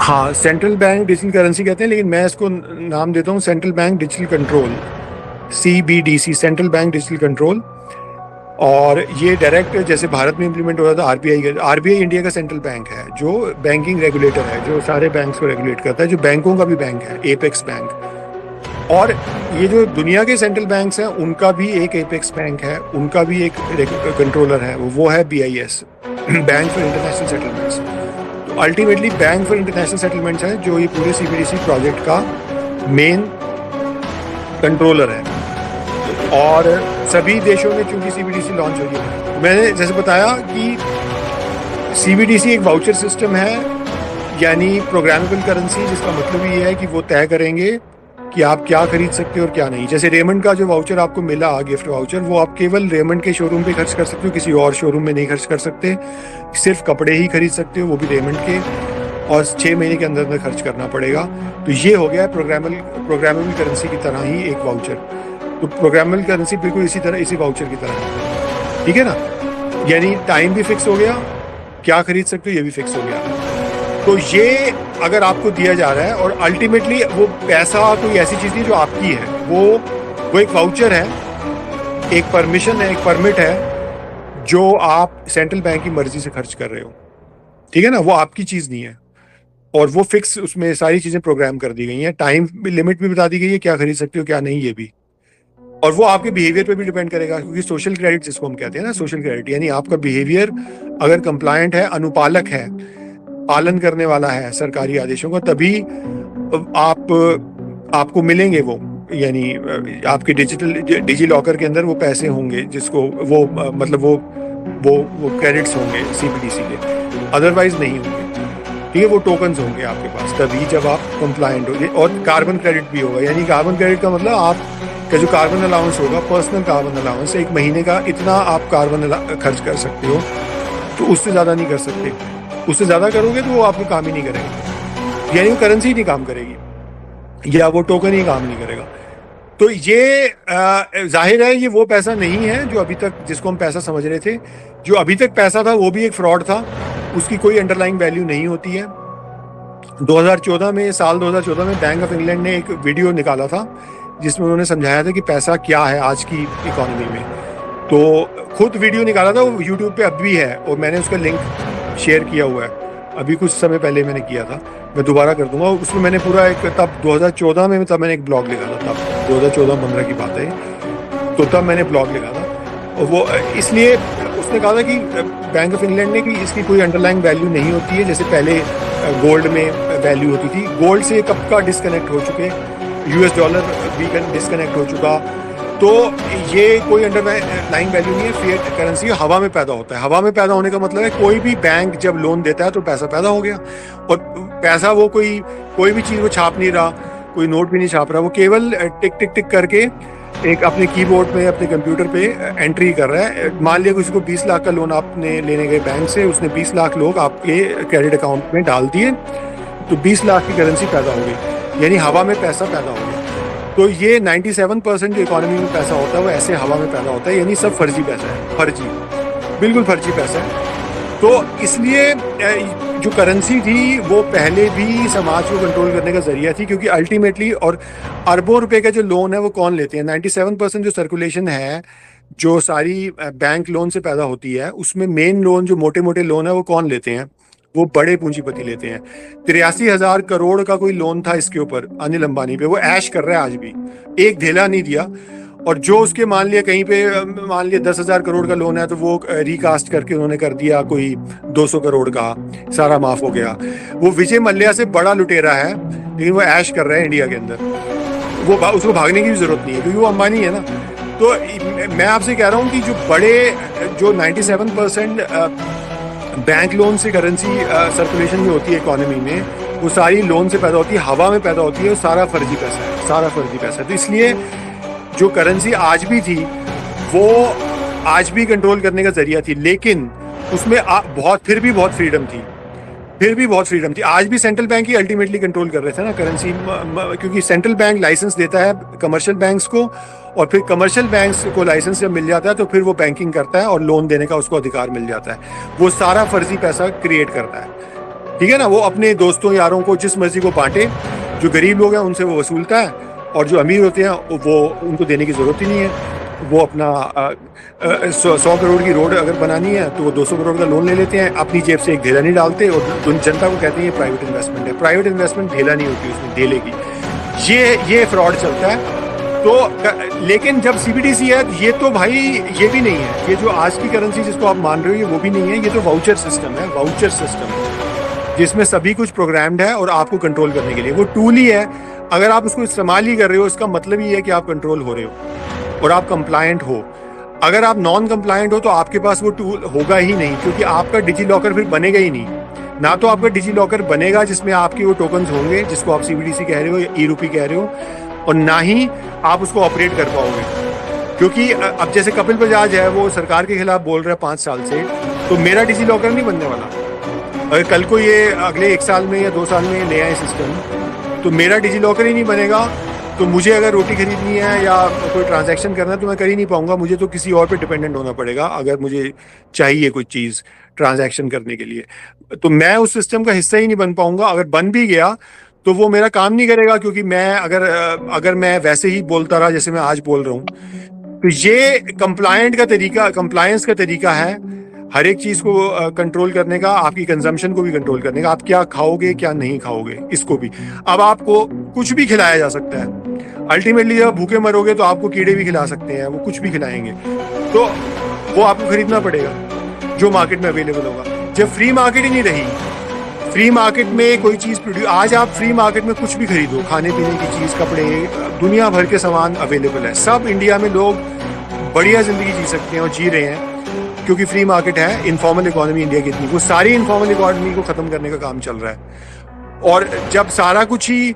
हाँ, central bank digital currency कहते हैं, लेकिन मैं इसको नाम देता हूँ central bank digital control, CBDC, central bank digital control. और ये डायरेक्ट जैसे भारत में इंप्लीमेंट हो रहा था आरबीआई का। आरबीआई इंडिया का सेंट्रल बैंक है जो बैंकिंग रेगुलेटर है, जो सारे बैंक्स को रेगुलेट करता है, जो बैंकों का भी बैंक है, एपेक्स बैंक। और ये जो दुनिया के सेंट्रल बैंक्स हैं उनका भी एक एपेक्स बैंक है, उनका भी एक कंट्रोलर है, वो है BIS, bank for international settlements. तो ultimately bank for international settlements है जो ये पूरे CBDC प्रोजेक्ट का मेन कंट्रोलर है। और सभी देशों में चूंकि CBDC लॉन्च हो गई है, मैंने जैसे बताया कि CBDC एक वाउचर सिस्टम है, यानी प्रोग्रामेबल करेंसी, जिसका मतलब ये है कि वो तय करेंगे कि आप क्या खरीद सकते हो और क्या नहीं। जैसे रेमंड का जो वाउचर आपको मिला, गिफ्ट वाउचर, वो आप केवल रेमंड के शोरूम पे खर्च कर सकते हो, किसी और शोरूम में नहीं खर्च कर सकते। सिर्फ कपड़े ही खरीद सकते हो, वो भी रेमंड के, और 6 महीने के अंदर खर्च करना पड़ेगा। तो ये हो गया प्रोग्रामेबल करेंसी की तरह ही एक वाउचर। तो प्रोग्रामेबल करेंसी बिल्कुल इसी तरह, इसी वाउचर की तरह है, ठीक है ना। यानी टाइम भी फिक्स हो गया, क्या खरीद सकते हो ये भी फिक्स हो गया। तो ये अगर आपको दिया जा रहा है, और अल्टीमेटली वो पैसा कोई ऐसी चीज नहीं जो आपकी है, वो एक वाउचर है, एक परमिशन है, एक परमिट है जो आप सेंट्रल बैंक की मर्जी से खर्च कर रहे हो, ठीक है ना। वो आपकी चीज नहीं है, और वो फिक्स, उसमें सारी चीजें प्रोग्राम कर दी गई हैं, टाइम लिमिट भी बता दी गई है, क्या खरीद सकते हो क्या नहीं, ये भी। और वो आपके बिहेवियर पे भी डिपेंड करेगा, क्योंकि सोशल क्रेडिट जिसको हम कहते हैं ना, सोशल क्रेडिट यानी आपका बिहेवियर अगर कंप्लायंट है, अनुपालक है, पालन करने वाला है सरकारी आदेशों का, तभी आपको मिलेंगे वो, यानी आपके डिजी लॉकर के अंदर वो पैसे होंगे जिसको वो मतलब वो क्रेडिट्स होंगे CBDC के, अदरवाइज नहीं होंगे, ठीक है। वो टोकन्स होंगे आपके पास तभी जब आप कंप्लायंट हो। और कार्बन क्रेडिट भी होगा, यानी कार्बन क्रेडिट का मतलब आपका जो कार्बन अलाउंस होगा, पर्सनल कार्बन अलाउंस, एक महीने का इतना आप कार्बन खर्च कर सकते हो, तो उससे ज़्यादा नहीं कर सकते। उससे ज़्यादा करोगे तो वो आपको काम ही नहीं करेगा, यानी वो करेंसी ही नहीं काम करेगी, या वो टोकन ही काम नहीं करेगा। तो ये जाहिर है ये वो पैसा नहीं है जो अभी तक, जिसको हम पैसा समझ रहे थे। जो अभी तक पैसा था वो भी एक फ्रॉड था, उसकी कोई अंडरलाइंग वैल्यू नहीं होती है। 2014 में, साल 2014 में बैंक ऑफ इंग्लैंड ने एक वीडियो निकाला था जिसमें उन्होंने समझाया था कि पैसा क्या है आज की इकोनॉमी में। तो खुद वीडियो निकाला था, वो यूट्यूब पे अब भी है, और मैंने उसका लिंक शेयर किया हुआ है, अभी कुछ समय पहले मैंने किया था, मैं दोबारा कर दूंगा। उसमें मैंने पूरा एक, तब 2014 में तब मैंने एक ब्लॉग लिखा था, तब 2014-15 की बात है, तो तब मैंने ब्लॉग लिखा था। और वो इसलिए उसने कहा था कि बैंक ऑफ इंग्लैंड ने कि इसकी कोई अंडरलाइंग वैल्यू नहीं होती है, जैसे पहले गोल्ड में वैल्यू होती थी। गोल्ड से कब का डिस्कनेक्ट हो चुके, US डॉलर भी डिस्कनेक्ट हो चुका। तो ये कोई अंडरलाइंग वैल्यू नहीं है, फिएट करेंसी हवा में पैदा होता है। हवा में पैदा होने का मतलब है कोई भी बैंक जब लोन देता है तो पैसा पैदा हो गया, और पैसा वो कोई भी चीज़ वो छाप नहीं रहा, कोई नोट भी नहीं छाप रहा, वो केवल टिक टिक टिक करके एक अपने कीबोर्ड पे, अपने कंप्यूटर पे एंट्री कर रहा है। मान लिया किसी को 20 लाख का लोन आपने लेने गए बैंक से, उसने 20 लाख लोग आपके क्रेडिट अकाउंट में डाल दिए, तो 20 लाख की करेंसी पैदा हो गई, यानी हवा में पैसा पैदा हो गया। तो ये 97% जो इकोनॉमी में पैसा होता है वो ऐसे हवा में पैदा होता है, यानी सब फर्जी पैसा है, फर्जी, बिल्कुल फर्जी पैसा है। तो इसलिए जो करेंसी थी वो पहले भी समाज को कंट्रोल करने का जरिया थी, क्योंकि अल्टीमेटली, और अरबों रुपए का जो लोन है वो कौन लेते हैं, 97% जो सर्कुलेशन है, जो सारी बैंक लोन से पैदा होती है, उसमें मेन लोन, जो मोटे मोटे लोन है, वो कौन लेते हैं, वो बड़े पूंजीपति लेते हैं। 83,000 करोड़ का कोई लोन था इसके ऊपर, अनिल अंबानी पे, वो ऐश कर रहा है आज भी, एक ढेला नहीं दिया। और जो उसके मान लिया कहीं पे, मान लिया 10,000 करोड़ का लोन है, तो वो रिकास्ट करके उन्होंने कर दिया कोई 200 करोड़ का, सारा माफ हो गया। वो विजय मल्ल्या से बड़ा लुटेरा है, लेकिन वो ऐश कर रहा है इंडिया के अंदर, वो उसको भागने की भी जरूरत नहीं है, क्योंकि वो अंबानी है ना। तो मैं आपसे कह रहा हूँ कि जो 97% बैंक लोन से करेंसी सर्कुलेशन में होती है इकोनॉमी में, वो सारी लोन से पैदा होती है, हवा में पैदा होती है, और सारा फर्जी पैसा है, सारा फर्जी पैसा है। तो इसलिए जो करेंसी आज भी थी वो आज भी कंट्रोल करने का जरिया थी, लेकिन उसमें फिर भी बहुत फ्रीडम थी, फिर भी बहुत फ्रीडम थी। आज भी सेंट्रल बैंक ही अल्टीमेटली कंट्रोल कर रहे थे ना करेंसी, क्योंकि सेंट्रल बैंक लाइसेंस देता है कमर्शियल बैंक्स को, और फिर कमर्शियल बैंक्स को लाइसेंस जब मिल जाता है तो फिर वो बैंकिंग करता है और लोन देने का उसको अधिकार मिल जाता है। वो सारा फर्जी पैसा क्रिएट करता है, ठीक है ना, वो अपने दोस्तों यारों को जिस मर्जी को बांटे, जो गरीब लोग हैं उनसे वो वसूलता है, और जो अमीर होते हैं वो उनको देने की जरूरत ही नहीं है। वो अपना 100 करोड़ की रोड अगर बनानी है तो वो 200 करोड़ का लोन ले लेते हैं, अपनी जेब से एक ढेला नहीं डालते, और जनता को कहते हैं ये प्राइवेट इन्वेस्टमेंट है। प्राइवेट इन्वेस्टमेंट ढेला नहीं होती, उसमें ढेले की ये फ्रॉड चलता है। तो लेकिन जब सीबीडीसी है तो ये तो भाई ये भी नहीं है, ये जो आज की करेंसी जिसको आप मान रहे हो ये वो भी नहीं है, ये तो वाउचर सिस्टम है, वाउचर सिस्टम जिसमें सभी कुछ प्रोग्राम्ड है और आपको कंट्रोल करने के लिए वो टूल ही है। अगर आप उसको इस्तेमाल ही कर रहे हो इसका मतलब ही है कि आप कंट्रोल हो रहे हो और आप कंप्लायंट हो। अगर आप नॉन कंप्लायंट हो तो आपके पास वो टूल होगा ही नहीं, क्योंकि आपका डिजी लॉकर फिर बनेगा ही नहीं। ना तो आपका डिजी लॉकर बनेगा जिसमें आपके वो टोकन्स होंगे जिसको आप सीबीडीसी कह रहे हो या ई रूपी कह रहे हो, और ना ही आप उसको ऑपरेट कर पाओगे। क्योंकि अब जैसे कपिल बजाज है वो सरकार के खिलाफ बोल रहा है 5 साल से, तो मेरा डिजी लॉकर नहीं बनने वाला। अगर कल को ये अगले 1 साल में या 2 साल में ले आए सिस्टम, तो मेरा डिजी लॉकर ही नहीं बनेगा। तो मुझे अगर रोटी खरीदनी है या कोई ट्रांजैक्शन करना है तो मैं कर ही नहीं पाऊंगा, मुझे तो किसी और पे डिपेंडेंट होना पड़ेगा अगर मुझे चाहिए कोई चीज़ ट्रांजैक्शन करने के लिए। तो मैं उस सिस्टम का हिस्सा ही नहीं बन पाऊंगा। अगर बन भी गया तो वो मेरा काम नहीं करेगा, क्योंकि मैं अगर मैं वैसे ही बोलता रहा जैसे मैं आज बोल रहा हूँ, तो ये कंप्लायंस का तरीका है हर एक चीज को कंट्रोल करने का, आपकी कंजम्पशन को भी कंट्रोल करने का, आप क्या खाओगे क्या नहीं खाओगे इसको भी। अब आपको कुछ भी खिलाया जा सकता है, अल्टीमेटली जब भूखे मरोगे तो आपको कीड़े भी खिला सकते हैं, वो कुछ भी खिलाएंगे, तो वो आपको खरीदना पड़ेगा जो मार्केट में अवेलेबल होगा। जब फ्री मार्केट ही नहीं रही, फ्री मार्केट में कोई चीज प्रोड्यूस, आज आप फ्री मार्केट में कुछ भी खरीदो, खाने पीने की चीज, कपड़े, दुनिया भर के सामान अवेलेबल है। सब इंडिया में लोग बढ़िया जिंदगी जी सकते हैं और जी रहे हैं, क्योंकि फ्री मार्केट है। इनफॉर्मल इकोनॉमी इंडिया की इतनी, वो सारी इनफॉर्मल इकोनॉमी को खत्म करने का काम चल रहा है। और जब सारा कुछ ही,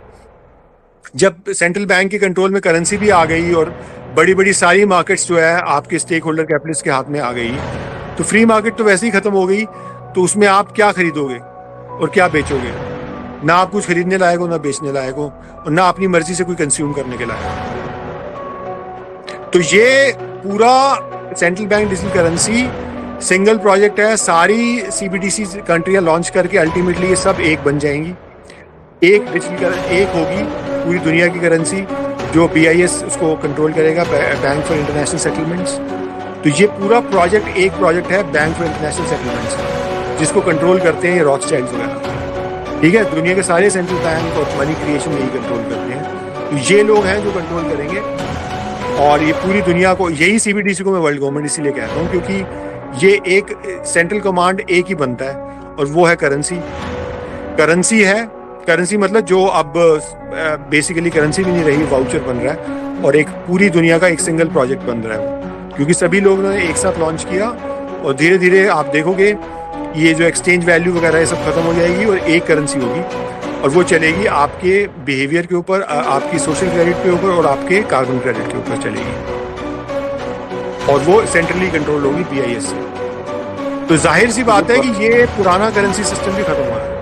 जब सेंट्रल बैंक के कंट्रोल में करेंसी भी आ गई और बड़ी बड़ी सारी मार्केट्स जो है आपके स्टेक होल्डर कैपिटलिस्ट के हाथ में आ गई, तो फ्री मार्केट तो वैसे ही खत्म हो गई। तो उसमें आप क्या खरीदोगे और क्या बेचोगे? ना आप कुछ खरीदने लायक हो, ना बेचने लायक हो, और ना अपनी मर्जी से कोई कंज्यूम करने के लायक। तो ये पूरा central bank digital currency single project है। सारी सीबीडीसी कंट्रियां लॉन्च करके अल्टीमेटली ये सब एक बन जाएंगी, एक डिजिटल एक होगी पूरी दुनिया की करेंसी, जो BIS उसको कंट्रोल करेगा, बैंक फॉर इंटरनेशनल सेटलमेंट्स। तो ये पूरा प्रोजेक्ट एक प्रोजेक्ट है बैंक फॉर इंटरनेशनल सेटलमेंट्स, जिसको कंट्रोल करते हैं रॉथस्चाइल्ड्स वगैरह। ठीक है, दुनिया के सारे सेंट्रल बैंक और मनी क्रिएशन यही कंट्रोल करते हैं। तो ये लोग हैं जो कंट्रोल करेंगे, और ये पूरी दुनिया को, यही सीबीडीसी को मैं वर्ल्ड गवर्नमेंट इसीलिए कहता हूँ, क्योंकि ये एक सेंट्रल कमांड एक ही बनता है, और वो है करेंसी। करेंसी है, करेंसी मतलब जो अब बेसिकली करेंसी भी नहीं रही, वाउचर बन रहा है, और एक पूरी दुनिया का एक सिंगल प्रोजेक्ट बन रहा है, क्योंकि सभी लोगों ने एक साथ लॉन्च किया। और धीरे धीरे आप देखोगे ये जो एक्सचेंज वैल्यू वगैरह ये सब खत्म हो जाएगी और एक करेंसी होगी, और वो चलेगी आपके बिहेवियर के ऊपर, आपकी सोशल क्रेडिट के ऊपर और आपके कार्बन क्रेडिट के ऊपर चलेगी, और वो सेंट्रली कंट्रोल होगी BIS से। तो जाहिर सी बात है कि ये पुराना करेंसी सिस्टम भी खत्म हो रहा है।